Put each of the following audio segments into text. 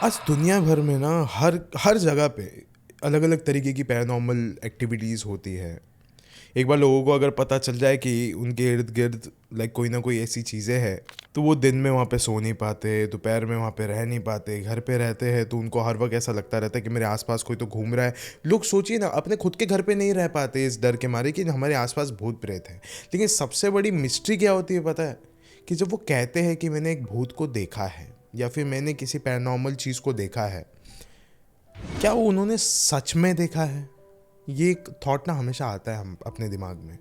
आज दुनिया भर में ना हर हर जगह पे अलग अलग तरीके की पैरानॉर्मल एक्टिविटीज़ होती है। एक बार लोगों को अगर पता चल जाए कि उनके इर्द गिर्द लाइक कोई ना कोई ऐसी चीज़ें हैं, तो वो दिन में वहाँ पे सो नहीं पाते, दोपहर में वहाँ पे रह नहीं पाते, घर पे रहते हैं तो उनको हर वक्त ऐसा लगता रहता है कि मेरे आसपास कोई तो घूम रहा है। लोग सोचिए ना, अपने खुद के घर पे नहीं रह पाते इस डर के मारे कि हमारे आसपास भूत प्रेत हैं। लेकिन सबसे बड़ी मिस्ट्री क्या होती है पता है? कि जब वो कहते हैं कि मैंने एक भूत को देखा है या फिर मैंने किसी पैरानॉर्मल चीज़ को देखा है, क्या वो उन्होंने सच में देखा है? ये एक थॉट ना हमेशा आता है हम अपने दिमाग में।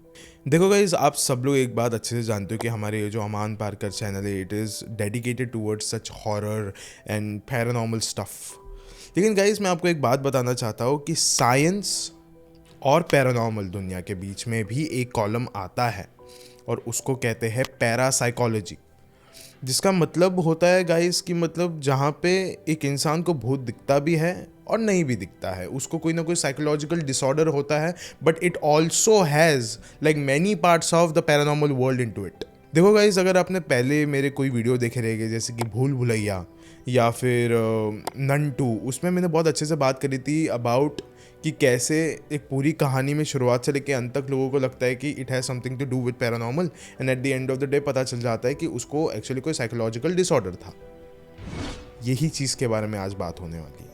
देखो गाइज, आप सब लोग एक बात अच्छे से जानते हो कि हमारे ये जो अमान पारकर चैनल है, it is dedicated towards such horror and paranormal stuff. लेकिन गाइज, मैं आपको एक बात बताना चाहता हूँ कि साइंस और पैरानॉर्मल दुनिया के बीच में भी एक कॉलम आता है और उसको कहते हैं पैरासाइकोलॉजी। जिसका मतलब होता है गाइस कि मतलब जहाँ पे एक इंसान को भूत दिखता भी है और नहीं भी दिखता है, उसको कोई ना कोई साइकोलॉजिकल डिसऑर्डर होता है, but it also has like many parts of the paranormal world into it. देखो गाइस, अगर आपने पहले मेरे कोई वीडियो देखे रहेंगे जैसे कि भूल भुलैया या फिर नन टू, उसमें मैंने बहुत अच्छे से बात करी थी अबाउट कि कैसे एक पूरी कहानी में शुरुआत से लेकर अंत तक लोगों को लगता है कि it has something to do with paranormal, and at the end of the day पता चल जाता है कि उसको एक्चुअली कोई साइकोलॉजिकल डिसऑर्डर था। यही चीज़ के बारे में आज बात होने वाली है।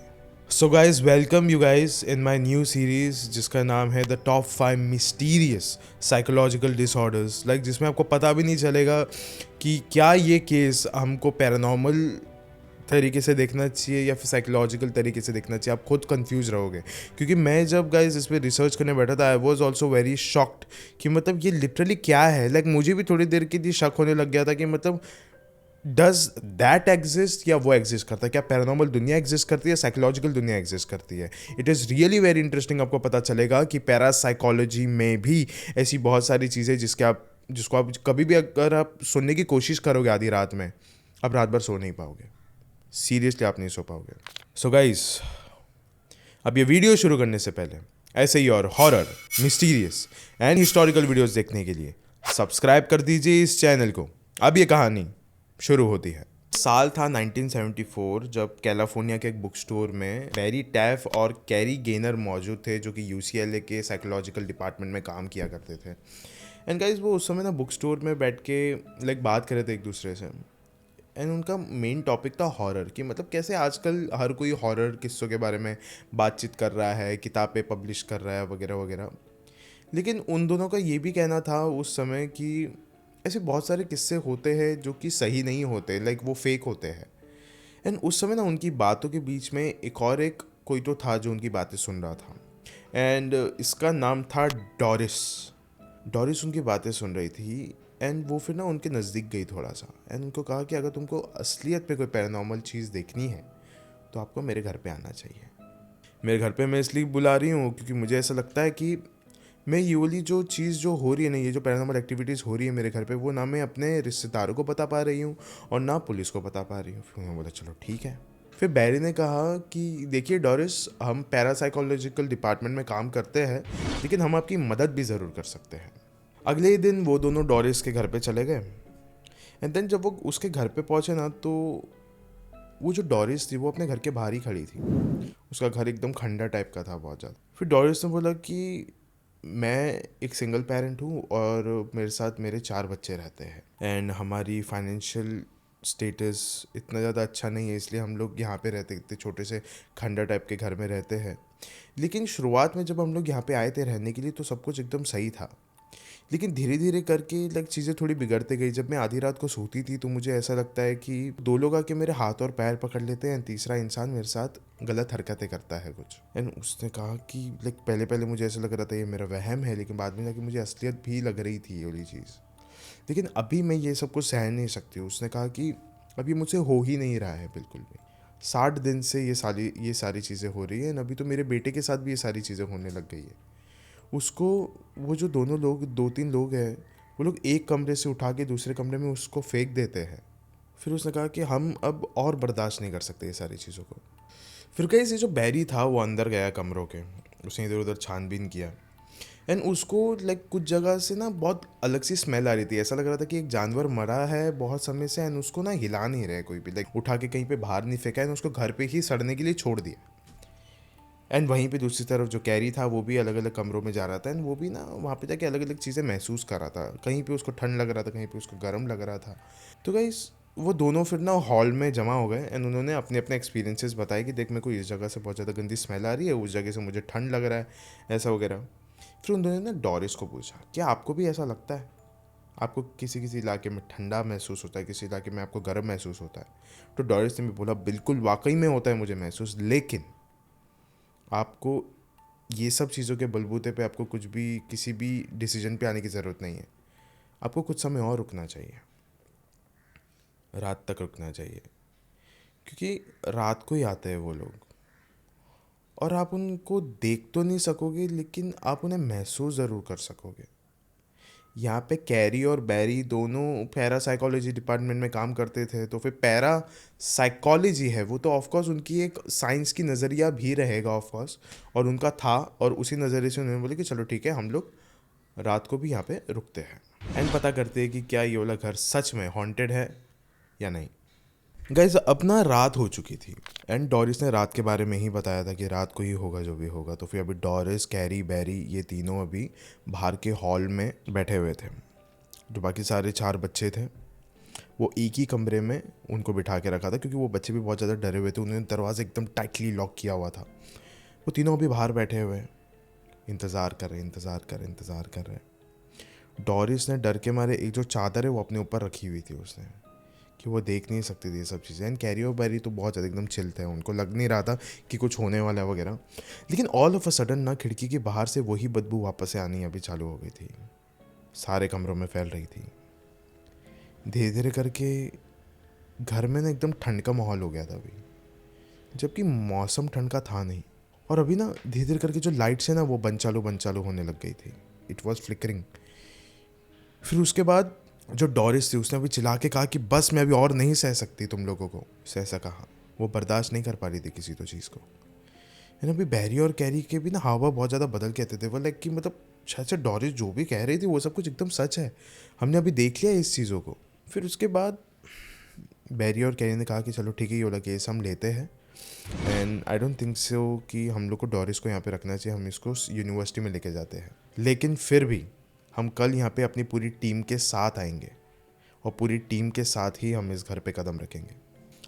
So guys, welcome you guys in my new series जिसका नाम है the top 5 mysterious psychological disorders, like जिसमें आपको पता भी नहीं चलेगा कि क्या ये केस हमको पैरानॉर्मल तरीके से देखना चाहिए या फिर साइकोलॉजिकल तरीके से देखना चाहिए। आप खुद कंफ्यूज रहोगे, क्योंकि मैं जब गाइज इस पर रिसर्च करने बैठा था I was also very shocked कि मतलब ये लिटरली क्या है। लाइक मुझे भी थोड़ी देर के लिए शक होने लग गया था कि मतलब डज दैट एग्जिस्ट या वो एग्जिस्ट करता है, क्या पैरानॉर्मल दुनिया एग्जिस्ट करती है, साइकोलॉजिकल दुनिया एग्जिस्ट करती है। It is really very interesting. आपको पता चलेगा कि पैरासाइकोलॉजी में भी ऐसी बहुत सारी चीज़ें जिसको आप कभी भी अगर आप सुनने की कोशिश करोगे आधी रात में, आप रात भर सो नहीं पाओगे। सीरियसली आप नहीं सो पाओगे। सो गाइस, अब ये वीडियो शुरू करने से पहले ऐसे ही और horror, mysterious and historical videos देखने के लिए सब्सक्राइब कर दीजिए इस चैनल को। अब ये कहानी शुरू होती है। साल था 1974 जब कैलिफोर्निया के एक बुक स्टोर में बैरी टैफ और कैरी गेनर मौजूद थे, जो कि यूसीएलए के साइकोलॉजिकल डिपार्टमेंट में काम किया करते थे। एंड गाइस, वो उस समय ना बुक स्टोर में बैठ के लाइक बात कर रहे थे एक दूसरे से। एंड उनका मेन टॉपिक था हॉरर, कि मतलब कैसे आजकल हर कोई हॉरर किस्सों के बारे में बातचीत कर रहा है, किताबें पब्लिश कर रहा है वगैरह वगैरह। लेकिन उन दोनों का ये भी कहना था उस समय कि ऐसे बहुत सारे किस्से होते हैं जो कि सही नहीं होते, लाइक वो फेक होते हैं। एंड उस समय ना उनकी बातों के बीच में एक कोई तो था जो उनकी बातें सुन रहा था। एंड इसका नाम था डॉरिस। डॉरिस उनकी बातें सुन रही थी। एंड वो फिर ना उनके नज़दीक गई थोड़ा सा, एंड उनको कहा कि अगर तुमको असलियत में कोई पैरानॉर्मल चीज़ देखनी है तो आपको मेरे घर पे आना चाहिए। मेरे घर पे मैं इसलिए बुला रही हूँ क्योंकि मुझे ऐसा लगता है कि मैं ये वाली जो चीज़ जो हो रही है ना, ये जो पैरानॉर्मल एक्टिविटीज़ हो रही है मेरे घर पे, वो ना मैं अपने रिश्तेदारों को बता पा रही हूँ और ना पुलिस को बता पा रही हूँ। फिर मैं बोला चलो ठीक है। फिर बैरी ने कहा कि देखिए डॉरिस, हम पैरासाइकोलॉजिकल डिपार्टमेंट में काम करते हैं, लेकिन हम आपकी मदद भी ज़रूर कर सकते हैं। अगले ही दिन वो दोनों डॉरिस के घर पे चले गए। एंड देन जब वो उसके घर पे पहुंचे ना, तो वो जो डॉरिस थी वो अपने घर के बाहर ही खड़ी थी। उसका घर एकदम खंडर टाइप का था बहुत ज़्यादा। फिर डॉरिस ने बोला कि मैं एक सिंगल पेरेंट हूँ और मेरे साथ मेरे 4 बच्चे रहते हैं, एंड हमारी फाइनेंशियल स्टेटस इतना ज़्यादा अच्छा नहीं है, इसलिए हम लोग यहाँ पे रहते, इतने छोटे से खंडर टाइप के घर में रहते हैं। लेकिन शुरुआत में जब हम लोग यहाँ पे आए थे रहने के लिए तो सब कुछ एकदम सही था, लेकिन धीरे धीरे करके लाइक चीज़ें थोड़ी बिगड़ते गई। जब मैं आधी रात को सोती थी तो मुझे ऐसा लगता है कि 2 लोग आके मेरे हाथ और पैर पकड़ लेते हैं, तीसरा इंसान मेरे साथ गलत हरकतें करता है कुछ। एंड उसने कहा कि लाइक पहले पहले मुझे ऐसा लग रहा था ये मेरा वहम है, लेकिन बाद में जाके मुझे असलियत भी लग रही थी ये वाली चीज़। लेकिन अभी मैं ये सब कुछ सह नहीं सकती। उसने कहा कि अभी मुझसे हो ही नहीं रहा है बिल्कुल भी। 60 दिन से ये सारी चीज़ें हो रही हैं, अभी तो मेरे बेटे के साथ भी ये सारी चीज़ें होने लग गई है। उसको वो जो दोनों लोग 2-3 लोग हैं, वो लोग एक कमरे से उठा के दूसरे कमरे में उसको फेंक देते हैं। फिर उसने कहा कि हम अब और बर्दाश्त नहीं कर सकते ये सारी चीज़ों को। फिर कहीं से जो बैरी था वो अंदर गया कमरों के, उसने इधर उधर छानबीन किया। एंड उसको लाइक कुछ जगह से ना बहुत अलग सी स्मेल आ रही थी, ऐसा लग रहा था कि एक जानवर मरा है बहुत समय से एंड उसको ना हिला नहीं रहे कोई भी, लाइक उठा के कहीं पे बाहर नहीं फेंका एंड उसको घर पे ही सड़ने के लिए छोड़ दिया। एंड वहीं पे दूसरी तरफ जो कैरी था वो भी अलग अलग कमरों में जा रहा था एंड वो भी ना वहाँ पे जाके अलग अलग चीज़ें महसूस कर रहा था, कहीं पे उसको ठंड लग रहा था, कहीं पे उसको गर्म लग रहा था। तो गाइस वो दोनों फिर ना हॉल में जमा हो गए एंड उन्होंने अपने अपने एक्सपीरियंसेस बताए कि देख मेरे को इस जगह से बहुत ज़्यादा गंदी स्मेल आ रही है, उस जगह से मुझे ठंड लग रहा है, ऐसा वगैरह। फिर उन्होंने ना डॉरिस को पूछा क्या आपको भी ऐसा लगता है, आपको किसी किसी इलाके में ठंडा महसूस होता है, किसी इलाके में आपको गर्म महसूस होता है। तो डॉरिस ने भी बोला बिल्कुल वाकई में होता है मुझे महसूस, लेकिन आपको ये सब चीज़ों के बलबूते पे आपको कुछ भी किसी भी डिसीजन पे आने की ज़रूरत नहीं है, आपको कुछ समय और रुकना चाहिए, रात तक रुकना चाहिए, क्योंकि रात को ही आते हैं वो लोग और आप उनको देख तो नहीं सकोगे लेकिन आप उन्हें महसूस ज़रूर कर सकोगे। यहाँ पे कैरी और बैरी दोनों पैरा साइकोलॉजी डिपार्टमेंट में काम करते थे, तो फिर पैरा साइकोलॉजी है वो तो ऑफकोर्स उनकी एक साइंस की नज़रिया भी रहेगा ऑफकोर्स, और उनका था, और उसी नज़रिए से उन्होंने बोले कि चलो ठीक है हम लोग रात को भी यहाँ पे रुकते हैं एंड पता करते हैं कि क्या ये वाला घर सच में हॉन्टेड है या नहीं। गाइज अब ना रात हो चुकी थी एंड डॉरिस ने रात के बारे में ही बताया था कि रात को ही होगा जो भी होगा। तो फिर अभी डॉरिस, कैरी, बैरी ये तीनों अभी बाहर के हॉल में बैठे हुए थे। जो बाकी सारे 4 बच्चे थे वो एक ही कमरे में उनको बिठा के रखा था, क्योंकि वो बच्चे भी बहुत ज़्यादा डरे हुए थे, उन्होंने दरवाज़ा एकदम टाइटली लॉक किया हुआ था। वो तीनों अभी बाहर बैठे हुए इंतज़ार कर रहे। डॉरिस ने डर के मारे एक जो चादर है वो अपने ऊपर रखी हुई थी उसने, कि वो देख नहीं सकती थी ये सब चीज़ें। एंड कैरी और बैरी तो बहुत ज़्यादा एकदम चिल थे, उनको लग नहीं रहा था कि कुछ होने वाला है वगैरह। लेकिन ऑल ऑफ अ सडन ना खिड़की के बाहर से वही बदबू वापस से आनी अभी चालू हो गई थी, सारे कमरों में फैल रही थी। धीरे धीरे करके घर में ना एकदम ठंड का माहौल हो गया था अभी, जबकि मौसम ठंड का था नहीं। और अभी ना धीरे धीरे करके जो लाइट्स है ना वो बंद चालू होने लग गई थी, इट वॉज फ्लिकरिंग। फिर उसके बाद जो डॉरिस थी उसने अभी चिल्ला के कहा कि बस मैं अभी और नहीं सह सकती तुम लोगों को, उसे ऐसा कहा। वो बर्दाश्त नहीं कर पा रही थी किसी तो चीज़ को। है अभी बैरी और कैरी के भी ना हाव भाव बहुत ज़्यादा बदल के आते थे, वो लाइक कि मतलब शायद से डॉरिस जो भी कह रही थी वो सब कुछ एकदम सच है, हमने अभी देख लिया इस चीज़ों को। फिर उसके बाद बैरी और कैरी ने कहा कि चलो ठीक है ये वाला केस हम लेते हैं and I don't think so कि हम लोग को डॉरिस को यहाँ पे रखना चाहिए, हम इसको यूनिवर्सिटी में लेके जाते हैं। लेकिन फिर भी हम कल यहाँ पे अपनी पूरी टीम के साथ आएंगे और पूरी टीम के साथ ही हम इस घर पे कदम रखेंगे।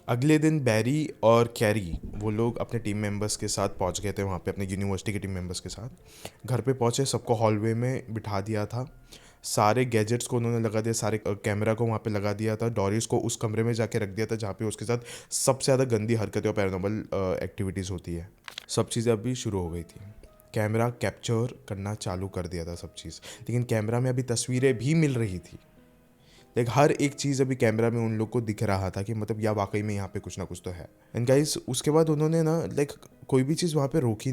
अगले दिन बैरी और कैरी वो लोग अपने टीम मेंबर्स के साथ पहुँच गए थे वहाँ पे, अपने यूनिवर्सिटी के टीम मेंबर्स के साथ। घर पे पहुँचे, सबको हॉलवे में बिठा दिया था, सारे गैजेट्स को उन्होंने लगा दिया, सारे कैमरा को वहाँ पे लगा दिया था। डॉरिस को उस कमरे में जाके रख दिया था जहाँ पे उसके साथ सबसे ज़्यादा गंदी हरकतें और पैरानॉर्मल एक्टिविटीज़ होती है। सब चीज़ें अभी शुरू हो गई थी, कैमरा कैप्चर करना चालू कर दिया था सब चीज़, लेकिन कैमरा में अभी तस्वीरें भी मिल रही थी। लाइक हर एक चीज़ अभी कैमरा में उन लोग को दिख रहा था कि मतलब या वाकई में यहाँ पे कुछ ना कुछ तो है। एंड गाइस उसके बाद उन्होंने ना लाइक कोई भी चीज़ वहाँ पे रोकी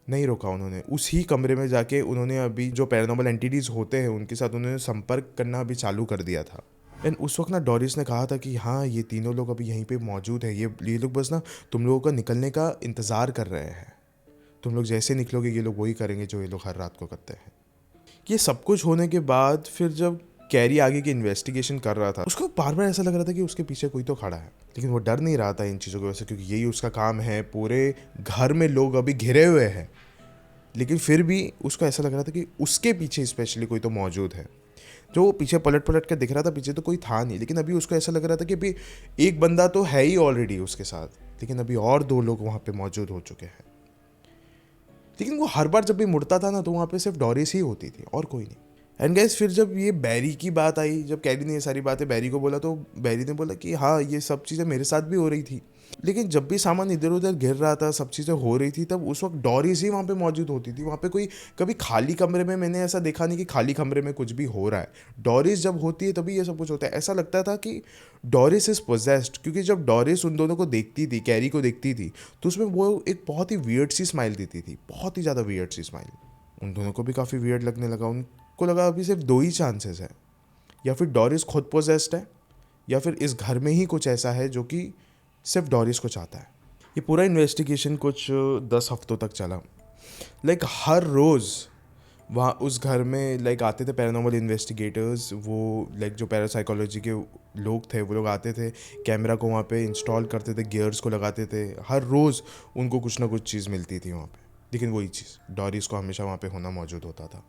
नहीं रोका उन्होंने। उसी कमरे में जाके उन्होंने अभी जो पैरानॉर्मल एंटिटीज़ होते हैं उनके साथ उन्होंने संपर्क करना अभी चालू कर दिया था। एंड उस वक्त ना डॉरिस ने कहा था कि हाँ ये तीनों लोग अभी यहीं पे मौजूद है, ये लोग बस ना तुम लोगों का निकलने का इंतज़ार कर रहे हैं, तुम लोग जैसे निकलोगे ये लोग वही करेंगे जो ये लोग हर रात को करते हैं। ये सब कुछ होने के बाद फिर जब कैरी आगे की इन्वेस्टिगेशन कर रहा था उसको बार बार ऐसा लग रहा था कि उसके पीछे कोई तो खड़ा है, लेकिन वो डर नहीं रहा था इन चीज़ों की वजह से, क्योंकि यही उसका काम है। पूरे घर में लोग अभी घिरे हुए हैं, लेकिन फिर भी उसको ऐसा लग रहा था कि उसके पीछे स्पेशली कोई तो मौजूद है। जो वो पीछे पलट पलट कर दिख रहा था, पीछे तो कोई था नहीं, लेकिन अभी उसको ऐसा लग रहा था कि अभी एक बंदा तो है ही ऑलरेडी उसके साथ, लेकिन अभी और 2 लोग वहाँ पे मौजूद हो चुके हैं। लेकिन वो हर बार जब भी मुड़ता था ना तो वहाँ पे सिर्फ डॉरिस ही होती थी और कोई नहीं। एंड गाइस फिर जब ये बैरी की बात आई, जब कैरी ने ये सारी बातें बैरी को बोला तो बैरी ने बोला कि हाँ ये सब चीज़ें मेरे साथ भी हो रही थी, लेकिन जब भी सामान इधर उधर गिर रहा था, सब चीज़ें हो रही थी, तब उस वक्त डॉरिस ही वहाँ पे मौजूद होती थी। वहाँ पे कोई कभी खाली कमरे में मैंने ऐसा देखा नहीं कि खाली कमरे में कुछ भी हो रहा है। डॉरिस जब होती है तभी ये सब कुछ होता है। ऐसा लगता था कि डॉरिस इज़ पोजेस्ड, क्योंकि जब डॉरिस उन दोनों को देखती थी, कैरी को देखती थी, तो उसमें वो एक बहुत ही वियर्ड सी स्माइल देती थी, बहुत ही ज़्यादा वियर्ड सी स्माइल। उन दोनों को भी काफ़ी वियर्ड लगने लगा। उनको लगा अभी सिर्फ 2 ही चांसेस है, या फिर डॉरिस खुद पोजेस्ड है या फिर इस घर में ही कुछ ऐसा है जो कि सिर्फ डॉरिस को चाहता है। ये पूरा इन्वेस्टिगेशन कुछ 10 हफ्तों तक चला लाइक हर रोज़ वहाँ उस घर में लाइक आते थे पैरानॉर्मल इन्वेस्टिगेटर्स, वो लाइक जो पैरासाइकोलॉजी के लोग थे वो लोग आते थे, कैमरा को वहाँ पे इंस्टॉल करते थे, गियर्स को लगाते थे, हर रोज़ उनको कुछ ना कुछ चीज़ मिलती थी वहाँ पे। लेकिन वही चीज़ डॉरिस को हमेशा वहाँ पे होना मौजूद होता था।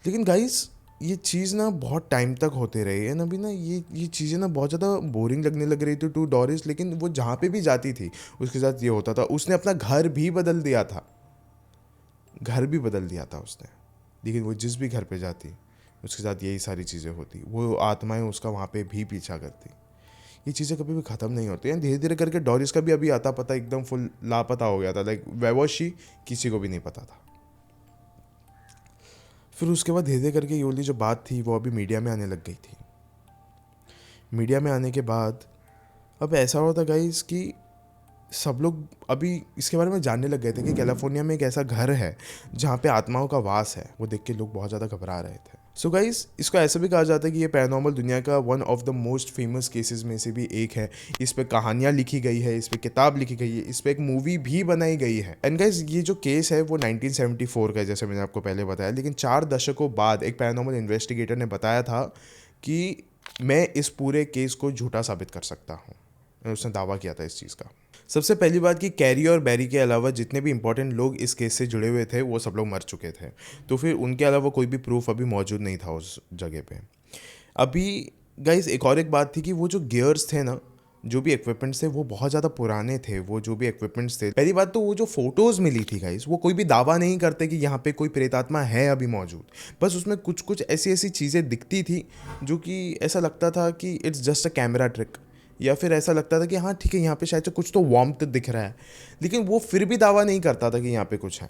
लेकिन गाइस ये चीज़ ना बहुत टाइम तक होते रही है ना, अभी ना ये चीज़ें ना बहुत ज़्यादा बोरिंग लगने लग रही थी टू डॉरिस। लेकिन वो जहाँ पे भी जाती थी उसके साथ ये होता था। उसने अपना घर भी बदल दिया था, घर भी बदल दिया था उसने। लेकिन वो जिस भी घर पे जाती उसके साथ यही सारी चीज़ें होती, वो आत्माएं उसका वहाँ पे भी पीछा करती। ये चीज़ें कभी भी ख़त्म नहीं होती हैं। धीरे धीरे करके डॉरिस का भी अभी आता पता एकदम फुल लापता हो गया था, लाइक वैवशी किसी को भी नहीं पता था। फिर उसके बाद धीरे धीरे करके ये वाली जो बात थी वो अभी मीडिया में आने लग गई थी। मीडिया में आने के बाद अब ऐसा होता गाइस कि सब लोग अभी इसके बारे में जानने लग गए थे कि कैलिफोर्निया में एक ऐसा घर है जहाँ पे आत्माओं का वास है। वो देख के लोग बहुत ज़्यादा घबरा रहे थे। सो गाइस इसको ऐसा भी कहा जाता है कि ये पैरानॉर्मल दुनिया का one of the most famous cases में से भी एक है। इस पे कहानियाँ लिखी गई है, इस पे किताब लिखी गई है, इस पे एक मूवी भी बनाई गई है। एंड गाइस ये जो केस है वो 1974 का है, जैसे मैंने आपको पहले बताया। लेकिन 4 दशकों बाद एक पैरानॉर्मल इन्वेस्टिगेटर ने बताया था कि मैं इस पूरे केस को झूठा साबित कर सकता हूँ। उसने दावा किया था इस चीज़ का। सबसे पहली बात कि कैरी और बैरी के अलावा जितने भी इंपॉर्टेंट लोग इस केस से जुड़े हुए थे वो सब लोग मर चुके थे। तो फिर उनके अलावा कोई भी प्रूफ अभी मौजूद नहीं था उस जगह पे। अभी गाइस एक बात थी कि वो जो गियर्स थे ना, जो भी इक्विपमेंट्स थे वो बहुत ज़्यादा पुराने थे। वो जो भी इक्विपमेंट्स थे, पहली बात तो वो जो फोटोज़ मिली थी गाइस, वो कोई भी दावा नहीं करते कि यहाँ पे कोई प्रेतात्मा है अभी मौजूद। बस उसमें कुछ कुछ ऐसी ऐसी चीज़ें दिखती थी जो कि ऐसा लगता था कि it's just a camera trick, या फिर ऐसा लगता था कि हाँ ठीक है यहाँ पे शायद से कुछ तो वार्मथ दिख रहा है। लेकिन वो फिर भी दावा नहीं करता था कि यहाँ पे कुछ है।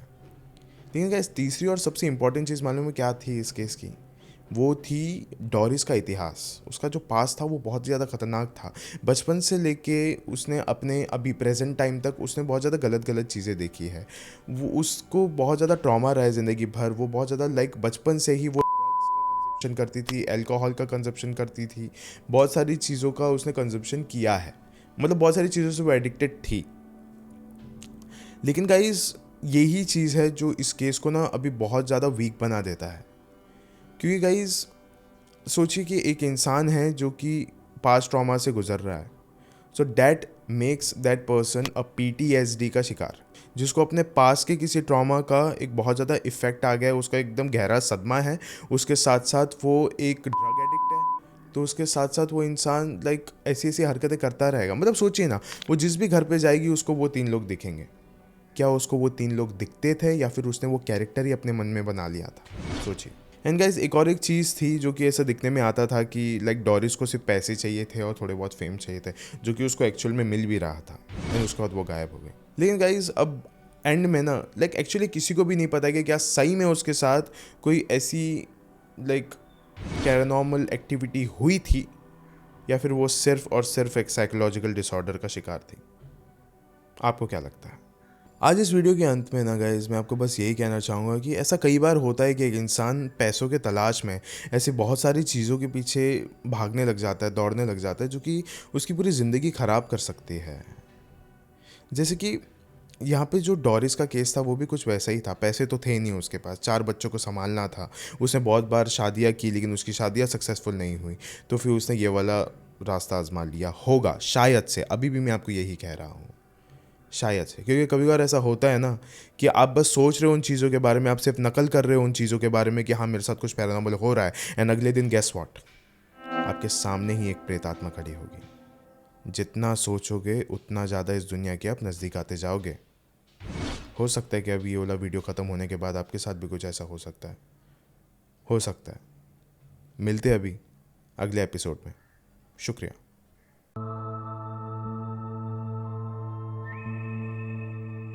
लेकिन गाइस तीसरी और सबसे इंपॉर्टेंट चीज़ मालूम है क्या थी इस केस की? वो थी डॉरिस का इतिहास। उसका जो पास था वो बहुत ज़्यादा ख़तरनाक था। बचपन से लेके उसने अपने अभी प्रेजेंट टाइम तक उसने बहुत ज़्यादा गलत गलत चीज़ें देखी है। वो उसको बहुत ज़्यादा ट्रॉमा रहा है ज़िंदगी भर। वो बहुत ज़्यादा लाइक बचपन से ही वो कंजप्शन करती थी, अल्कोहल का कंजप्शन करती थी, बहुत सारी चीज़ों का उसने कंजप्शन किया है। मतलब बहुत सारी चीज़ों से वो एडिक्टेड थी। लेकिन गाइस यही चीज़ है जो इस केस को ना अभी बहुत ज़्यादा वीक बना देता है। क्योंकि गाइस सोचिए कि एक इंसान है जो कि पास्ट ट्रॉमा से गुजर रहा है। So that makes that person a PTSD का शिकार, जिसको अपने पास के किसी ट्रॉमा का एक बहुत ज़्यादा इफेक्ट आ गया है, उसका एकदम गहरा सदमा है। उसके साथ साथ वो एक ड्रग एडिक्ट है। तो उसके साथ साथ वो इंसान लाइक ऐसी ऐसी हरकतें करता रहेगा। मतलब सोचिए ना, वो जिस भी घर पे जाएगी उसको वो 3 लोग दिखेंगे। क्या उसको वो 3 लोग दिखते थे या फिर उसने वो कैरेक्टर ही अपने मन में बना लिया था? सोचिए। एंड गाइस एक चीज़ थी जो कि ऐसा दिखने में आता था कि लाइक डॉरिस को सिर्फ पैसे चाहिए थे और थोड़े बहुत फेम चाहिए थे, जो कि उसको एक्चुअल में मिल भी रहा था। एंड उसके बाद वो गायब हो गई। लेकिन गाइस अब एंड में ना लाइक एक्चुअली किसी को भी नहीं पता कि क्या सही में उसके साथ कोई ऐसी लाइक पैरानॉर्मल एक्टिविटी हुई थी या फिर वो सिर्फ और सिर्फ एक साइकोलॉजिकल डिसऑर्डर का शिकार थी। आपको क्या लगता है? आज इस वीडियो के अंत में ना गाइस मैं आपको बस यही कहना चाहूँगा कि ऐसा कई बार होता है कि एक इंसान पैसों के तलाश में ऐसी बहुत सारी चीज़ों के पीछे भागने लग जाता है, दौड़ने लग जाता है, जो कि उसकी पूरी ज़िंदगी ख़राब कर सकती है। जैसे कि यहाँ पे जो डॉरिस का केस था वो भी कुछ वैसा ही था। पैसे तो थे नहीं उसके पास, 4 बच्चों को संभालना था। उसने बहुत बार शादियाँ की लेकिन उसकी शादियाँ सक्सेसफुल नहीं हुई। तो फिर उसने ये वाला रास्ता आजमा लिया होगा शायद से। अभी भी मैं आपको यही कह रहा हूँ, शायद से। क्योंकि कभी बार ऐसा होता है ना कि आप बस सोच रहे हो उन चीज़ों के बारे में, आप सिर्फ नकल कर रहे हो उन चीज़ों के बारे में कि हाँ मेरे साथ कुछ पैरानॉर्मल हो रहा है, एंड अगले दिन गेस व्हाट, आपके सामने ही एक प्रेतात्मा खड़ी होगी। जितना सोचोगे उतना ज़्यादा इस दुनिया के आप नज़दीक आते जाओगे। हो सकता है कि अभी ये वाला वीडियो ख़त्म होने के बाद आपके साथ भी कुछ ऐसा हो सकता है। हो सकता है। मिलते हैं अभी अगले एपिसोड में। शुक्रिया।